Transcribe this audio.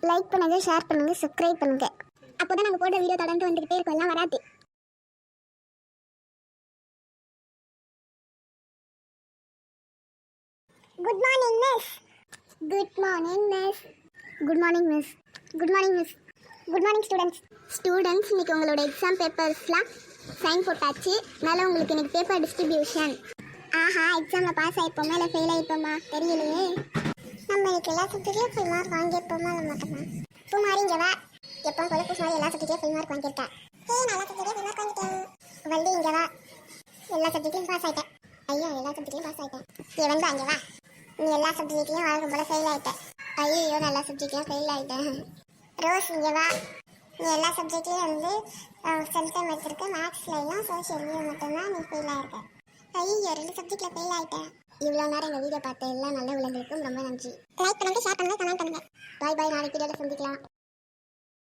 Like பண்ணுங்க, share பண்ணுங்க, subscribe பண்ணுங்க. அப்போதான் நாங்கள் போடுற வீடியோ தொடர்ந்து வந்துகிட்டே இருக்கும், எல்லாம் வராது. Good morning miss. Good morning miss. Good morning miss. Good morning miss. Good morning students. Students, இன்னைக்கு உங்களோட எக்ஸாம் பேப்பர்ஸ்லாம் சைன் போட்டாச்சு. மேலே உங்களுக்கு இன்னைக்கு பேப்பர் டிஸ்ட்ரிபியூஷன். ஆஹா, எக்ஸாமில் பாஸ் ஆகிப்போமா இல்லை ஃபெயில் ஆகிப்போமா தெரியலையே. நம்ம இன்னைக்கு எல்லா சப்ஜெக்ட்லையும் ஃபுல் மார்க் வாங்கியிருப்போமா இல்லை மாட்டோமா? பூமாரி இங்கே வா. எப்போ போல பூமாரி எல்லா சப்ஜெக்ட்லையும் ஃபுல் மார்க் வாங்கியிருக்கா. நல்லா சப்ஜெக்ட்லையும் ஃபுல் மார்க் வாங்கிட்டேன். வள்ளி இங்கே வா. எல்லா சப்ஜெக்ட்லையும் பாஸ் ஆகிட்டேன். ஐயோ, எல்லா சப்ஜெக்ட்லையும் பாஸ் ஆகிட்டேன். இவன் அங்கே வா. நீ எல்லா சப்ஜெக்ட்லையும் வழக்கம் போல ஃபெயில் ஆகிட்டேன். ஐயோ, நான் எல்லா சப்ஜெக்ட்லையும் ஃபெயில் ஆகிட்டேன். ரோஸ் இங்கே வா. நீ எல்லா சப்ஜெக்ட்லையும் வந்து சென்டம் எடுத்திருக்க. மேக்ஸ்லாம் சோஷியல்லையும் மட்டும்தான் நீ ஃபெயில் ஆகிருக்க. ஐயோ, 2 சப்ஜெக்டில் ஃபெயில் ஆகிட்டேன். இவ்வளோ நேரம் எங்கள் வீடியோ பார்த்த எல்லா நல்ல உள்ளங்களுக்கும் ரொம்ப நன்றி. லைக் பண்ணுங்க, ஷேர் பண்ணுங்க, கமெண்ட் பண்ணுங்க. பாய் பாய், நாளைக்கு வீடியோவில் சந்திக்கலாம்.